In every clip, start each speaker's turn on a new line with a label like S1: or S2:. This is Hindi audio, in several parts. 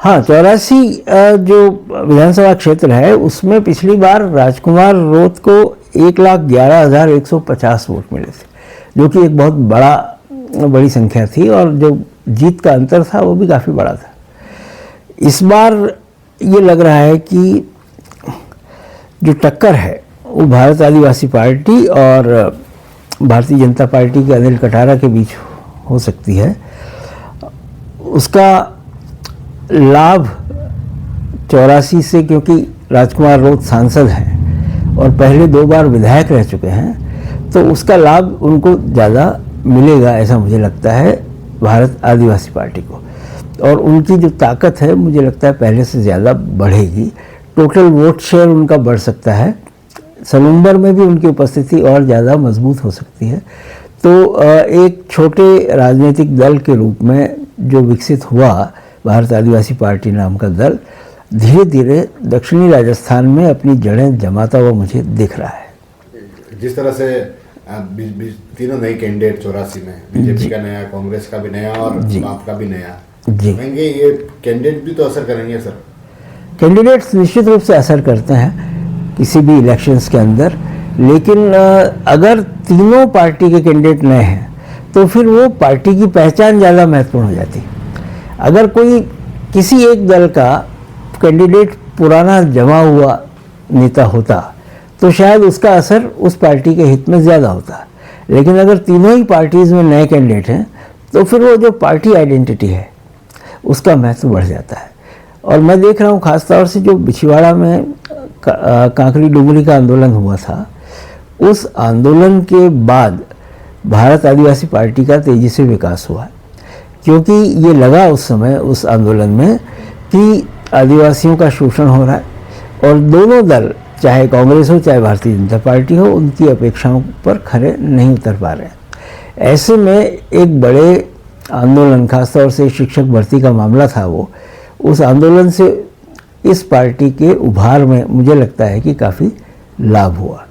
S1: हाँ, 84 जो विधानसभा क्षेत्र है उसमें पिछली बार राजकुमार रोत को 1,11,150 वोट मिले थे, जो कि एक बहुत बड़ी संख्या थी, और जो जीत का अंतर था वो भी काफ़ी बड़ा था। इस बार ये लग रहा है कि जो टक्कर है वो भारत आदिवासी पार्टी और भारतीय जनता पार्टी के अनिल कटारा के बीच हो सकती है। उसका लाभ 84 से, क्योंकि राजकुमार रोत सांसद हैं और पहले 2 बार विधायक रह चुके हैं, तो उसका लाभ उनको ज़्यादा मिलेगा ऐसा मुझे लगता है भारत आदिवासी पार्टी को। और उनकी जो ताकत है मुझे लगता है पहले से ज़्यादा बढ़ेगी। टोटल वोट शेयर उनका बढ़ सकता है, सलूम्बर में भी उनकी उपस्थिति और ज़्यादा मजबूत हो सकती है। तो एक छोटे राजनीतिक दल के रूप में जो विकसित हुआ भारत आदिवासी पार्टी नाम का दल, धीरे धीरे दक्षिणी राजस्थान में अपनी जड़ें जमाता हुआ मुझे दिख रहा है।
S2: जिस तरह से तीनों नए कैंडिडेट 84 में, बीजेपी का नया, कांग्रेस का भी नया और आपका भी नया, कहेंगे ये कैंडिडेट भी तो असर करेंगे सर?
S1: कैंडिडेट्स निश्चित रूप से असर करते हैं किसी भी इलेक्शंस के अंदर, लेकिन अगर तीनों पार्टी के कैंडिडेट नए हैं तो फिर वो पार्टी की पहचान ज़्यादा महत्वपूर्ण हो जाती है। अगर कोई किसी एक दल का कैंडिडेट पुराना जमा हुआ नेता होता तो शायद उसका असर उस पार्टी के हित में ज़्यादा होता, लेकिन अगर तीनों ही पार्टीज़ में नए कैंडिडेट हैं तो फिर वो जो पार्टी आइडेंटिटी है उसका महत्व बढ़ जाता है। और मैं देख रहा हूँ खासतौर से जो बिछवाड़ा में कांकरी डुंगरी का आंदोलन हुआ था, उस आंदोलन के बाद भारत आदिवासी पार्टी का तेज़ी से विकास हुआ, क्योंकि ये लगा उस समय उस आंदोलन में कि आदिवासियों का शोषण हो रहा है और दोनों दल, चाहे कांग्रेस हो चाहे भारतीय जनता पार्टी हो, उनकी अपेक्षाओं पर खरे नहीं उतर पा रहे हैं। ऐसे में एक बड़े आंदोलन, खासतौर से शिक्षक भर्ती का मामला था वो, उस आंदोलन से इस पार्टी के उभार में मुझे लगता है कि काफ़ी लाभ हुआ।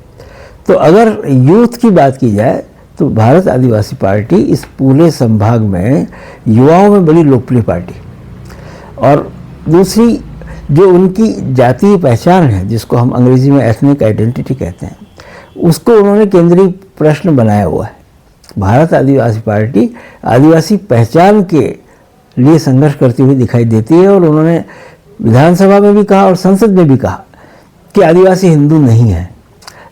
S1: तो अगर यूथ की बात की जाए तो भारत आदिवासी पार्टी इस पूरे संभाग में युवाओं में बड़ी लोकप्रिय पार्टी, और दूसरी जो उनकी जातीय पहचान है जिसको हम अंग्रेजी में एथनिक आइडेंटिटी कहते हैं, उसको उन्होंने केंद्रीय प्रश्न बनाया हुआ है। भारत आदिवासी पार्टी आदिवासी पहचान के लिए संघर्ष करती हुई दिखाई देती है, और उन्होंने विधानसभा में भी कहा और संसद में भी कहा कि आदिवासी हिंदू नहीं है,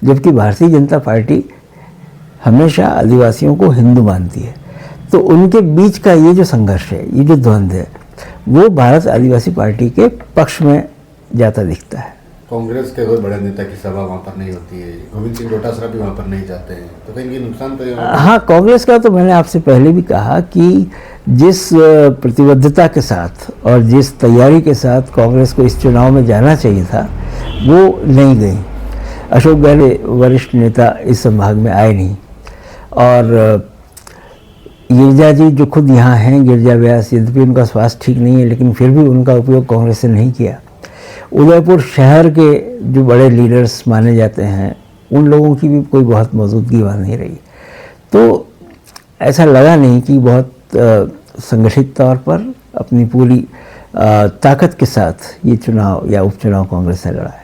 S1: जबकि भारतीय जनता पार्टी हमेशा आदिवासियों को हिंदू मानती है। तो उनके बीच का ये जो संघर्ष है, ये जो द्वंद्व है, वो भारत आदिवासी पार्टी के पक्ष में जाता दिखता है।
S2: कांग्रेस के कोई बड़े नेता की सभा वहाँ पर नहीं होती है, गोविंद सिंह डोटासरा भी वहाँ पर नहीं जाते हैं, तो कहीं नुकसान तो?
S1: हाँ, कांग्रेस का तो मैंने आपसे पहले भी कहा कि जिस प्रतिबद्धता के साथ और जिस तैयारी के साथ कांग्रेस को इस चुनाव में जाना चाहिए था वो नहीं गई। अशोक गहलोत वरिष्ठ नेता इस संभाग में आए नहीं, और गिरजा जी जो खुद यहाँ हैं, गिरजा व्यास, यद्यपि उनका स्वास्थ्य ठीक नहीं है लेकिन फिर भी उनका उपयोग कांग्रेस ने नहीं किया। उदयपुर शहर के जो बड़े लीडर्स माने जाते हैं, उन लोगों की भी कोई बहुत मौजूदगी वहाँ नहीं रही। तो ऐसा लगा नहीं कि बहुत संगठित तौर पर अपनी पूरी ताकत के साथ ये चुनाव या उपचुनाव कांग्रेस ने लड़ा है।